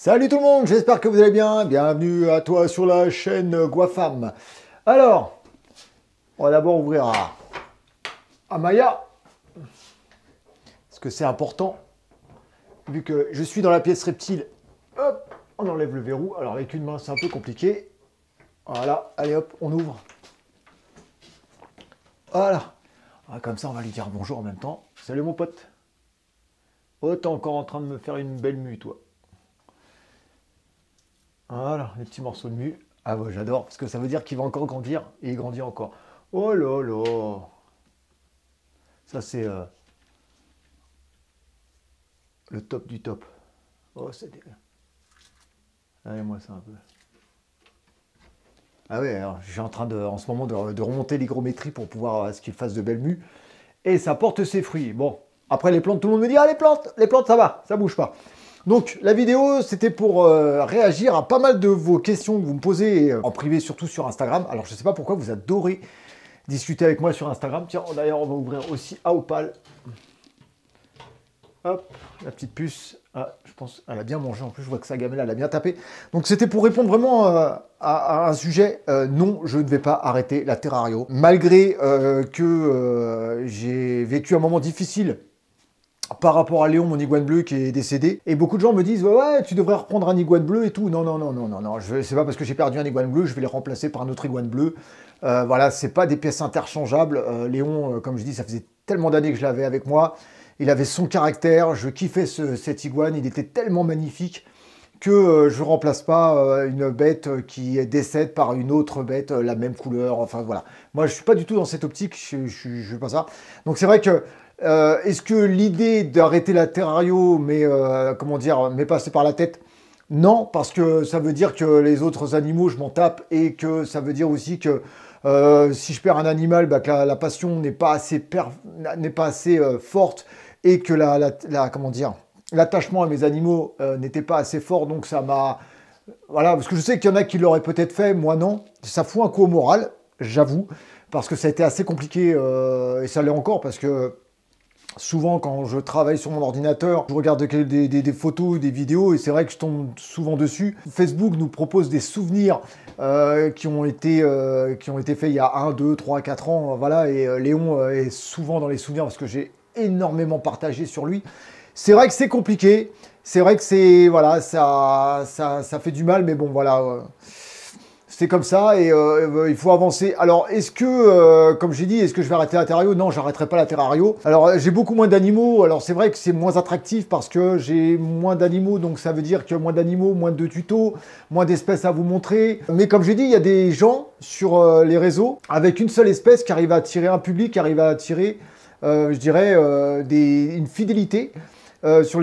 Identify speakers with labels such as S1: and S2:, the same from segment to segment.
S1: Salut tout le monde, j'espère que vous allez bien. Bienvenue à toi sur la chaîne Guafam. Alors, on va d'abord ouvrir à Maya. Parce que c'est important. Vu que je suis dans la pièce reptile, hop, on enlève le verrou. Alors avec une main, c'est un peu compliqué. Voilà, allez hop, on ouvre. Voilà. Comme ça, on va lui dire bonjour en même temps. Salut mon pote. Oh, t'es encore en train de me faire une belle mue, toi. Voilà, les petits morceaux de mue. Ah ouais, j'adore, parce que ça veut dire qu'il va encore grandir, et il grandit encore. Oh là là. Ça, c'est le top du top. Oh, c'est bien. Allez, moi ça un peu. Ah ouais, alors, je suis en train en ce moment de remonter l'hygrométrie pour pouvoir ce qu'il fasse de belles mues. Et ça porte ses fruits. Bon, après les plantes, tout le monde me dit, ah les plantes ça va, ça bouge pas. Donc la vidéo, c'était pour réagir à pas mal de vos questions que vous me posez en privé, surtout sur Instagram. Alors je sais pas pourquoi vous adorez discuter avec moi sur Instagram. Tiens, d'ailleurs, on va ouvrir aussi à Opal. Hop, la petite puce. Ah, je pense qu'elle a bien mangé. En plus, je vois que sa gamelle, elle a bien tapé. Donc, c'était pour répondre vraiment à un sujet. Non, je ne vais pas arrêter la Terrario. Malgré que j'ai vécu un moment difficile par rapport à Léon, mon iguane bleu qui est décédé. Et beaucoup de gens me disent, ouais, tu devrais reprendre un iguane bleu et tout. Non, non, non, non, non, non. C'est pas parce que j'ai perdu un iguane bleu, je vais les remplacer par un autre iguane bleu. Voilà, c'est pas des pièces interchangeables. Léon, comme je dis, ça faisait tellement d'années que je l'avais avec moi. Il avait son caractère, je kiffais cet iguane, il était tellement magnifique que je ne remplace pas une bête qui décède par une autre bête, la même couleur, enfin voilà. Moi, je ne suis pas du tout dans cette optique, je ne veux pas ça. Donc c'est vrai que, est-ce que l'idée d'arrêter la Terrario comment dire, m'est passée par la tête? Non, parce que ça veut dire que les autres animaux, je m'en tape, et que ça veut dire aussi que si je perds un animal, bah, que la passion n'est pas assez, forte, et que comment dire, l'attachement à mes animaux n'était pas assez fort, donc ça m'a... Voilà, parce que je sais qu'il y en a qui l'auraient peut-être fait, moi non. Ça fout un coup au moral, j'avoue, parce que ça a été assez compliqué, et ça l'est encore, parce que souvent, quand je travaille sur mon ordinateur, je regarde des photos, des vidéos, et c'est vrai que je tombe souvent dessus. Facebook nous propose des souvenirs qui ont été faits il y a 1, 2, 3, 4 ans. Voilà, et Léon est souvent dans les souvenirs parce que j'ai énormément partagé sur lui. C'est vrai que c'est compliqué. C'est vrai que c'est... Voilà, ça fait du mal, mais bon, voilà... c'est comme ça et il faut avancer. Alors, est-ce que, comme j'ai dit, est-ce que je vais arrêter la Terrario? Non, j'arrêterai pas la Terrario. Alors, j'ai beaucoup moins d'animaux. Alors, c'est vrai que c'est moins attractif parce que j'ai moins d'animaux. Donc, ça veut dire que moins d'animaux, moins de tutos, moins d'espèces à vous montrer. Mais comme j'ai dit, il y a des gens sur les réseaux avec une seule espèce qui arrive à attirer un public, qui arrive à attirer, je dirais, une fidélité. Sur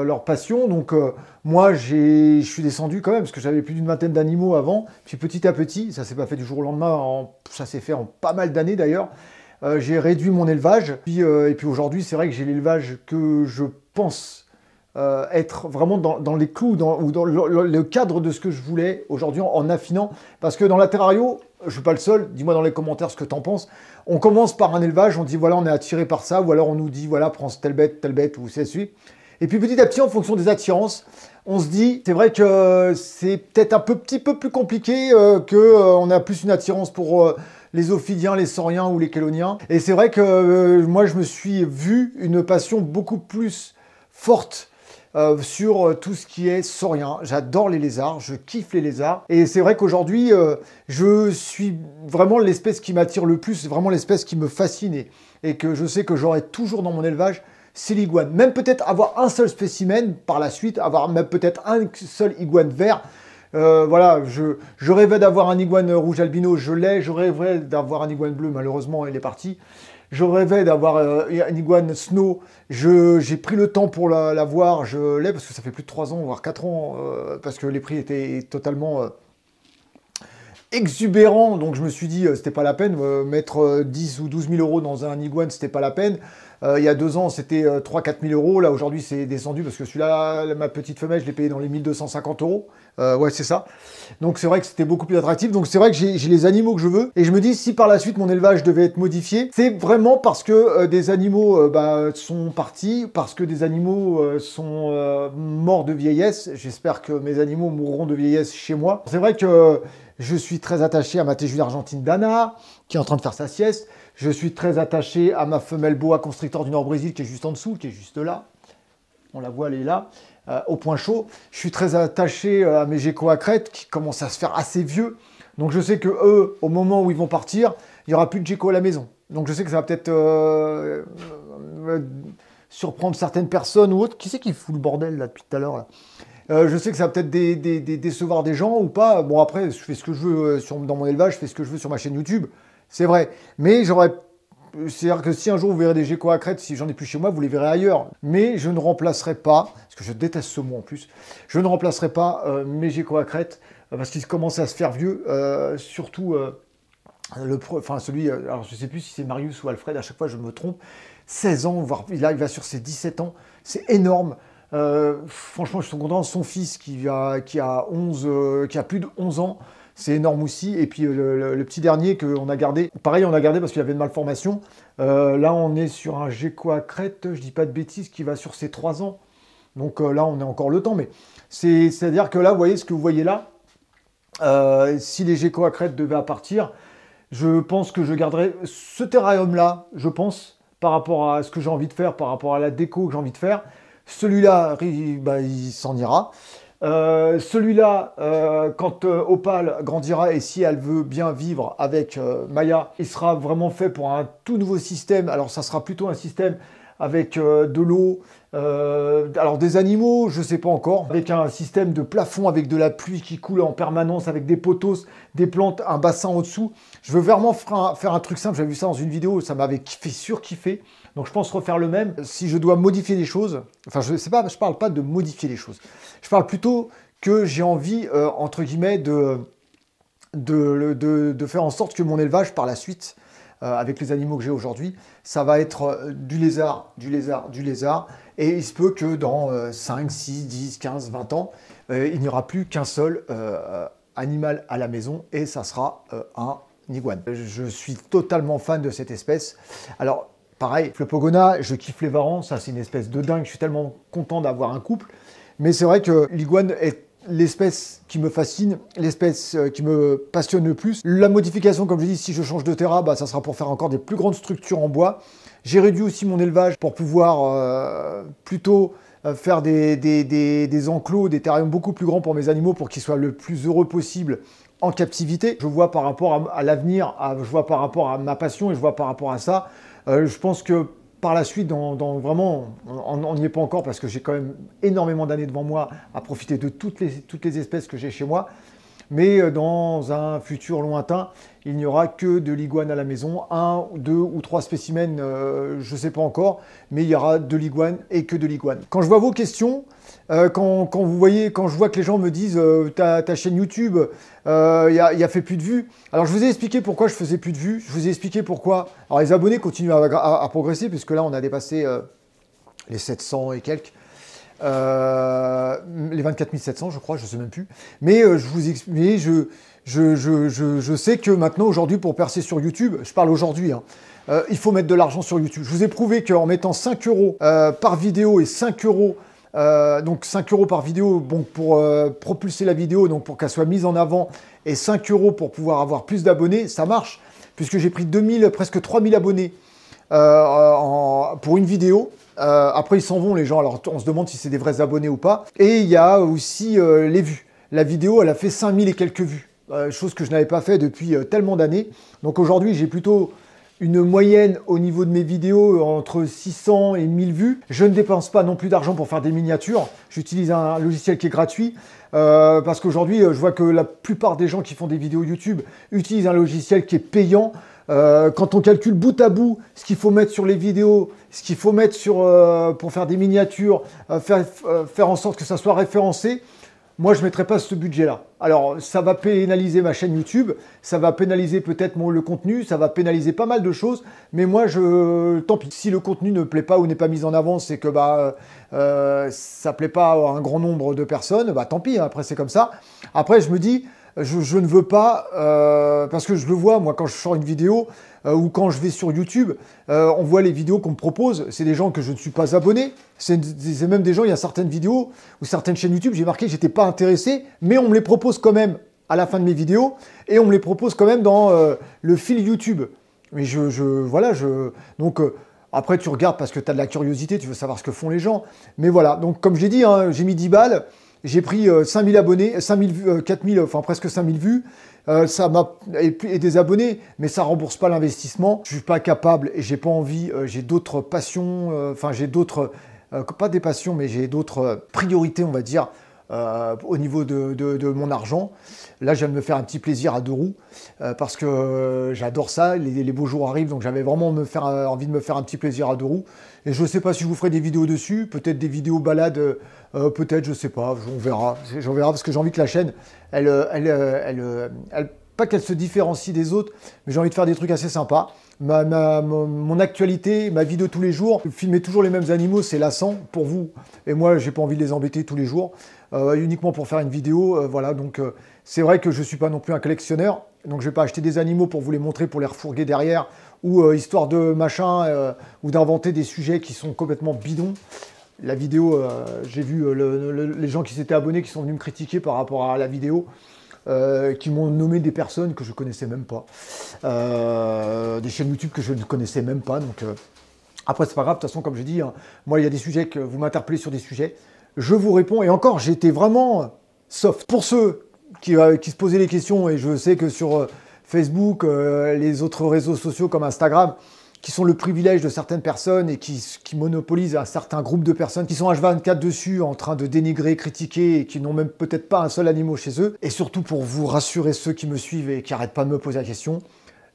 S1: leur passion. Donc moi, je suis descendu quand même, parce que j'avais plus d'une vingtaine d'animaux avant. Puis petit à petit, ça s'est pas fait du jour au lendemain, ça s'est fait en pas mal d'années d'ailleurs. J'ai réduit mon élevage. Et puis aujourd'hui, c'est vrai que j'ai l'élevage que je pense être vraiment dans les clous, ou dans le cadre de ce que je voulais aujourd'hui en affinant. Parce que dans la Terrario, je ne suis pas le seul, dis-moi dans les commentaires ce que tu en penses. On commence par un élevage, on dit voilà, on est attiré par ça, ou alors on nous dit voilà, prends telle bête, ou c'est celui. Et puis petit à petit, en fonction des attirances, on se dit, c'est vrai que c'est peut-être un petit peu plus compliqué, qu'on a plus une attirance pour les ophidiens, les sauriens ou les chéloniens. Et c'est vrai que moi, je me suis vu une passion beaucoup plus forte sur tout ce qui est saurien. J'adore les lézards, je kiffe les lézards. Et c'est vrai qu'aujourd'hui, je suis vraiment l'espèce qui m'attire le plus, vraiment l'espèce qui me fascine et que je sais que j'aurai toujours dans mon élevage, c'est l'iguane. Même peut-être avoir un seul spécimen par la suite, avoir même peut-être un seul iguane vert. Voilà, je rêvais d'avoir un iguane rouge albino, je l'ai. Je rêvais d'avoir un iguane bleu, malheureusement, il est parti. Je rêvais d'avoir un iguane snow. J'ai pris le temps pour la voir. Je l'ai parce que ça fait plus de 3 ans, voire 4 ans, parce que les prix étaient totalement exubérants. Donc je me suis dit, c'était pas la peine. Mettre 10 ou 12 000 euros dans un iguane, c'était pas la peine. Il y a 2 ans, c'était 3-4 000 euros. Là, aujourd'hui, c'est descendu parce que celui-là, ma petite femelle, je l'ai payé dans les 1250 euros. Ouais, c'est ça. Donc, c'est vrai que c'était beaucoup plus attractif. Donc, c'est vrai que j'ai les animaux que je veux. Et je me dis, si par la suite, mon élevage devait être modifié, c'est vraiment parce que des animaux sont partis, parce que des animaux sont morts de vieillesse. J'espère que mes animaux mourront de vieillesse chez moi. C'est vrai que je suis très attaché à ma tégule argentine Dana, qui est en train de faire sa sieste. Je suis très attaché à ma femelle boa constrictor du Nord-Brésil, qui est juste en dessous, qui est juste là. On la voit, elle est là, au point chaud. Je suis très attaché à mes geckos à crête, qui commencent à se faire assez vieux. Donc je sais que eux, au moment où ils vont partir, il n'y aura plus de geckos à la maison. Donc je sais que ça va peut-être surprendre certaines personnes ou autres. Qui c'est qui fout le bordel là depuis tout à l'heure? Je sais que ça va peut-être décevoir des gens ou pas. Bon, après, je fais ce que je veux dans mon élevage, je fais ce que je veux sur ma chaîne YouTube. C'est vrai. Mais c'est-à-dire que si un jour vous verrez des geckos à crête, si j'en ai plus chez moi, vous les verrez ailleurs. Mais je ne remplacerai pas, parce que je déteste ce mot en plus, je ne remplacerai pas mes geckos à crête parce qu'ils commencent à se faire vieux. Surtout celui, alors je ne sais plus si c'est Marius ou Alfred, à chaque fois je me trompe. 16 ans, voire là il va sur ses 17 ans, c'est énorme. Franchement, je suis content. Son fils qui a plus de 11 ans, c'est énorme aussi. Et puis le petit dernier qu'on a gardé, pareil, on a gardé parce qu'il avait une malformation. Là, on est sur un gecko à crête, je dis pas de bêtises, qui va sur ses 3 ans. Donc là, on a encore le temps. Mais c'est-à-dire que là, vous voyez ce que vous voyez là. Si les geckos à crête devaient partir, je pense que je garderai ce terrarium-là, je pense, par rapport à ce que j'ai envie de faire, par rapport à la déco que j'ai envie de faire. Celui-là, il s'en ira. Celui-là, quand Opal grandira et si elle veut bien vivre avec Maya, il sera vraiment fait pour un tout nouveau système. Alors, ça sera plutôt un système avec de l'eau, alors des animaux, je ne sais pas encore, avec un système de plafond, avec de la pluie qui coule en permanence, avec des potos, des plantes, un bassin au-dessous. Je veux vraiment faire un truc simple, j'avais vu ça dans une vidéo, ça m'avait surkiffé. Donc je pense refaire le même. Si je dois modifier les choses, enfin je parle pas de modifier les choses, je parle plutôt que j'ai envie, entre guillemets, de faire en sorte que mon élevage par la suite, avec les animaux que j'ai aujourd'hui, ça va être du lézard, et il se peut que dans 5, 6, 10, 15, 20 ans, il n'y aura plus qu'un seul animal à la maison, et ça sera un iguane. Je suis totalement fan de cette espèce. Alors, pareil, le Pogona, je kiffe les varans, ça c'est une espèce de dingue, je suis tellement content d'avoir un couple, mais c'est vrai que l'iguane est l'espèce qui me fascine, l'espèce qui me passionne le plus. La modification, comme je dis, si je change de terrain, ça sera pour faire encore des plus grandes structures en bois. J'ai réduit aussi mon élevage pour pouvoir plutôt faire des enclos, des terrariums beaucoup plus grands pour mes animaux pour qu'ils soient le plus heureux possible en captivité. Je vois par rapport à l'avenir, je vois par rapport à ma passion et je vois par rapport à ça. Je pense que par la suite, vraiment, on n'y est pas encore parce que j'ai quand même énormément d'années devant moi à profiter de toutes les espèces que j'ai chez moi. Mais dans un futur lointain, il n'y aura que de l'iguane à la maison, 1, 2 ou 3 spécimens, je ne sais pas encore, mais il y aura de l'iguane et que de l'iguane. Quand je vois vos questions, quand je vois que les gens me disent ta chaîne YouTube, il y a fait plus de vues. Alors je vous ai expliqué pourquoi je faisais plus de vues, je vous ai expliqué pourquoi. Alors les abonnés continuent à progresser, puisque là on a dépassé les 700 et quelques. Les 24 700 je crois, je sais même plus. Mais je sais que maintenant, aujourd'hui, pour percer sur YouTube, je parle aujourd'hui, hein, il faut mettre de l'argent sur YouTube. Je vous ai prouvé qu'en mettant 5 € par vidéo et 5 €, donc 5 € par vidéo, bon, pour propulser la vidéo, donc pour qu'elle soit mise en avant, et 5 € pour pouvoir avoir plus d'abonnés, ça marche, puisque j'ai pris 2000, presque 3000 abonnés pour une vidéo. Après, ils s'en vont, les gens. Alors, on se demande si c'est des vrais abonnés ou pas. Et il y a aussi les vues. La vidéo, elle a fait 5000 et quelques vues. Chose que je n'avais pas fait depuis tellement d'années. Donc, aujourd'hui, j'ai plutôt une moyenne au niveau de mes vidéos entre 600 et 1000 vues. Je ne dépense pas non plus d'argent pour faire des miniatures. J'utilise un logiciel qui est gratuit. Parce qu'aujourd'hui, je vois que la plupart des gens qui font des vidéos YouTube utilisent un logiciel qui est payant. Quand on calcule bout à bout ce qu'il faut mettre sur les vidéos, ce qu'il faut mettre pour faire des miniatures, faire en sorte que ça soit référencé, moi je ne mettrai pas ce budget-là. Alors ça va pénaliser ma chaîne YouTube, ça va pénaliser peut-être le contenu, ça va pénaliser pas mal de choses, mais moi tant pis. Si le contenu ne plaît pas ou n'est pas mis en avant, c'est que ça plaît pas à un grand nombre de personnes, tant pis, hein, après c'est comme ça. Après je me dis, je ne veux pas, parce que je le vois, moi, quand je sors une vidéo ou quand je vais sur YouTube, on voit les vidéos qu'on me propose. C'est des gens que je ne suis pas abonné. C'est même des gens, il y a certaines vidéos ou certaines chaînes YouTube, j'ai marqué que j'étais pas intéressé, mais on me les propose quand même à la fin de mes vidéos et on me les propose quand même dans le fil YouTube. Mais voilà, donc... après, tu regardes parce que tu as de la curiosité, tu veux savoir ce que font les gens. Mais voilà, donc comme je l'ai dit, hein, j'ai mis 10 balles. J'ai pris 5000 abonnés, 5000 vues, 4000, enfin presque 5000 vues. Et des abonnés, mais ça rembourse pas l'investissement. Je suis pas capable et j'ai pas envie. J'ai d'autres passions, j'ai d'autres, pas des passions, mais j'ai d'autres priorités, on va dire, au niveau de mon argent. Là, je viens de me faire un petit plaisir à deux roues parce que j'adore ça. Les beaux jours arrivent, donc j'avais vraiment envie de me faire un petit plaisir à deux roues. Et je ne sais pas si je vous ferai des vidéos dessus, peut-être des vidéos balades, peut-être, je ne sais pas, on verra. J'en verra parce que j'ai envie que la chaîne, pas qu'elle se différencie des autres, mais j'ai envie de faire des trucs assez sympas. Mon actualité, ma vie de tous les jours, filmer toujours les mêmes animaux, c'est lassant pour vous. Et moi, j'ai pas envie de les embêter tous les jours, uniquement pour faire une vidéo. Voilà, donc c'est vrai que je suis pas non plus un collectionneur, donc je vais pas acheter des animaux pour vous les montrer, pour les refourguer derrière, ou histoire de machin, ou d'inventer des sujets qui sont complètement bidons. La vidéo, j'ai vu les gens qui s'étaient abonnés, qui sont venus me critiquer par rapport à la vidéo. Qui m'ont nommé des personnes que je connaissais même pas, des chaînes YouTube que je ne connaissais même pas. Donc après c'est pas grave, de toute façon comme je dis, hein, moi il y a des sujets que vous m'interpellez sur des sujets, je vous réponds et encore j'ai été vraiment soft. Pour ceux qui se posaient les questions, et je sais que sur Facebook, les autres réseaux sociaux comme Instagram, qui sont le privilège de certaines personnes et qui monopolisent un certain groupe de personnes qui sont H24 dessus en train de dénigrer, critiquer et qui n'ont même peut-être pas un seul animal chez eux. Et surtout pour vous rassurer ceux qui me suivent et qui n'arrêtent pas de me poser la question,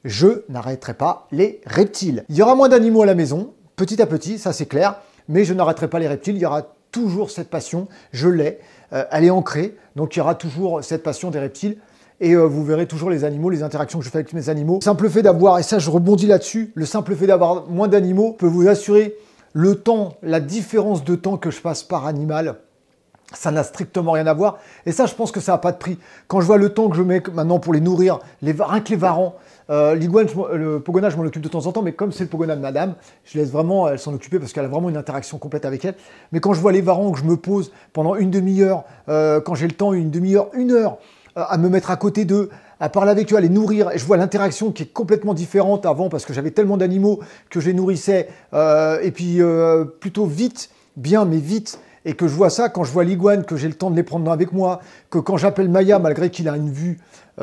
S1: je n'arrêterai pas les reptiles. Il y aura moins d'animaux à la maison, petit à petit, ça c'est clair, mais je n'arrêterai pas les reptiles, il y aura toujours cette passion, je l'ai, elle est ancrée, donc il y aura toujours cette passion des reptiles. Et vous verrez toujours les animaux, les interactions que je fais avec mes animaux. Le simple fait d'avoir, et ça je rebondis là-dessus, le simple fait d'avoir moins d'animaux peut vous assurer le temps, la différence de temps que je passe par animal. Ça n'a strictement rien à voir. Et ça, je pense que ça n'a pas de prix. Quand je vois le temps que je mets maintenant pour les nourrir, rien que les varans, l'iguane, le pogona, je m'en occupe de temps en temps, mais comme c'est le pogona de madame, je laisse vraiment elle s'en occuper parce qu'elle a vraiment une interaction complète avec elle. Mais quand je vois les varans que je me pose pendant une demi-heure, quand j'ai le temps, une demi-heure, une heure, à me mettre à côté d'eux, à parler avec eux, à les nourrir. Et je vois l'interaction qui est complètement différente avant parce que j'avais tellement d'animaux que je les nourrissais et puis plutôt vite, bien mais vite. Et que je vois ça quand je vois l'iguane, que j'ai le temps de les prendre avec moi, que quand j'appelle Maya, malgré qu'il a une vue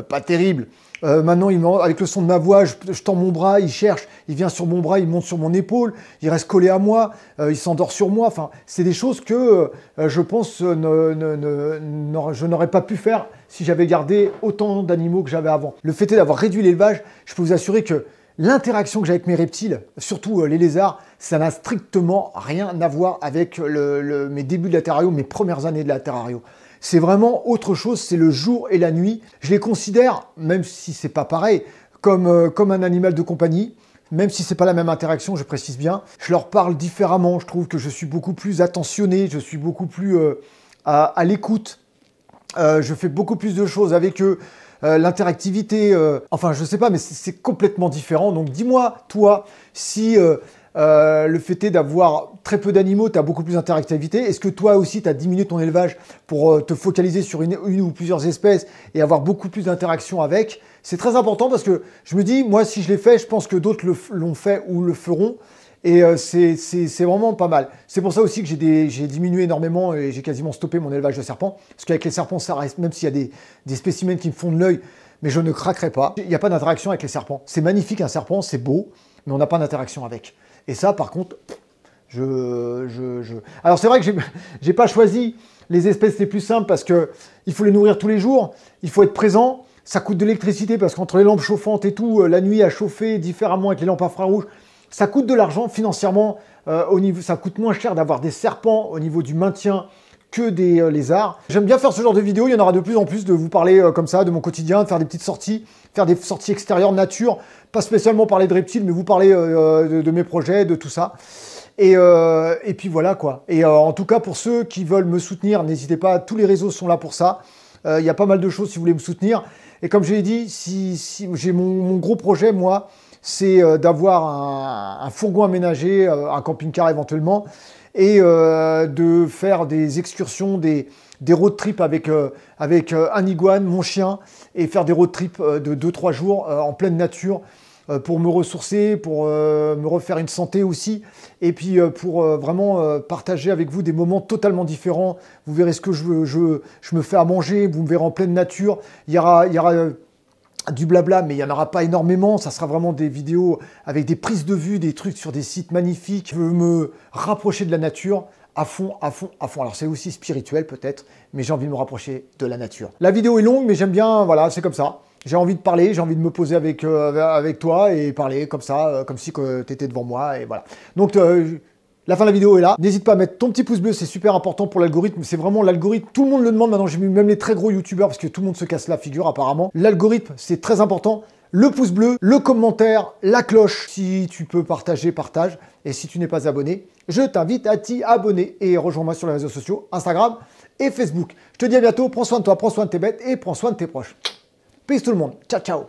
S1: pas terrible, maintenant avec le son de ma voix, je tends mon bras, il cherche, il vient sur mon bras, il monte sur mon épaule, il reste collé à moi, il s'endort sur moi. Enfin, c'est des choses que je pense je n'aurais pas pu faire si j'avais gardé autant d'animaux que j'avais avant. Le fait est d'avoir réduit l'élevage, je peux vous assurer que l'interaction que j'ai avec mes reptiles, surtout les lézards, ça n'a strictement rien à voir avec mes débuts de la terrario, mes premières années de la terrario. C'est vraiment autre chose, c'est le jour et la nuit. Je les considère, même si c'est pas pareil, comme un animal de compagnie, même si c'est pas la même interaction, je précise bien. Je leur parle différemment, je trouve que je suis beaucoup plus attentionné, je suis beaucoup plus à l'écoute. Je fais beaucoup plus de choses avec eux. L'interactivité, enfin je sais pas, mais c'est complètement différent. Donc dis-moi, toi, si le fait est d'avoir très peu d'animaux, tu as beaucoup plus d'interactivité. Est-ce que toi aussi, tu as diminué ton élevage pour te focaliser sur une ou plusieurs espèces et avoir beaucoup plus d'interaction avec? C'est très important parce que je me dis, moi, si je l'ai fait, je pense que d'autres l'ont fait ou le feront. Et c'est vraiment pas mal. C'est pour ça aussi que j'ai diminué énormément et j'ai quasiment stoppé mon élevage de serpents. Parce qu'avec les serpents, ça reste, même s'il y a des spécimens qui me font de l'œil, mais je ne craquerai pas. Il n'y a pas d'interaction avec les serpents. C'est magnifique un serpent, c'est beau, mais on n'a pas d'interaction avec. Et ça, par contre, Alors c'est vrai que j'ai pas choisi les espèces les plus simples parce que il faut les nourrir tous les jours, il faut être présent, ça coûte de l'électricité parce qu'entre les lampes chauffantes et tout, la nuit à chauffer différemment avec les lampes infrarouges, ça coûte de l'argent financièrement, ça coûte moins cher d'avoir des serpents au niveau du maintien que des lézards. J'aime bien faire ce genre de vidéos, il y en aura de plus en plus, de vous parler comme ça, de mon quotidien, de faire des petites sorties, faire des sorties extérieures nature, pas spécialement parler de reptiles, mais vous parler de mes projets, de tout ça. Et puis voilà quoi. Et en tout cas, pour ceux qui veulent me soutenir, n'hésitez pas, tous les réseaux sont là pour ça. Il y a pas mal de choses si vous voulez me soutenir. Et comme je l'ai dit, si j'ai mon gros projet, moi, c'est d'avoir un fourgon aménagé, un camping-car éventuellement, et de faire des excursions, des road trips avec un iguane, mon chien, et faire des road trips de 2-3 jours en pleine nature, pour me ressourcer, pour me refaire une santé aussi, et puis pour vraiment partager avec vous des moments totalement différents. Vous verrez ce que je me fais à manger, vous me verrez en pleine nature. Il y aura du blabla, mais il n'y en aura pas énormément. Ça sera vraiment des vidéos avec des prises de vue, des trucs sur des sites magnifiques. Je veux me rapprocher de la nature à fond, à fond, à fond. Alors c'est aussi spirituel peut-être, mais j'ai envie de me rapprocher de la nature. La vidéo est longue, mais j'aime bien, voilà, c'est comme ça. J'ai envie de parler, j'ai envie de me poser avec toi et parler comme ça, comme si tu étais devant moi, et voilà. Donc, la fin de la vidéo est là. N'hésite pas à mettre ton petit pouce bleu, c'est super important pour l'algorithme. C'est vraiment l'algorithme, tout le monde le demande maintenant. J'ai vu même les très gros youtubeurs parce que tout le monde se casse la figure apparemment. L'algorithme, c'est très important. Le pouce bleu, le commentaire, la cloche. Si tu peux partager, partage. Et si tu n'es pas abonné, je t'invite à t'y abonner. Et rejoins-moi sur les réseaux sociaux, Instagram et Facebook. Je te dis à bientôt, prends soin de toi, prends soin de tes bêtes et prends soin de tes proches. Peace tout le monde, ciao ciao.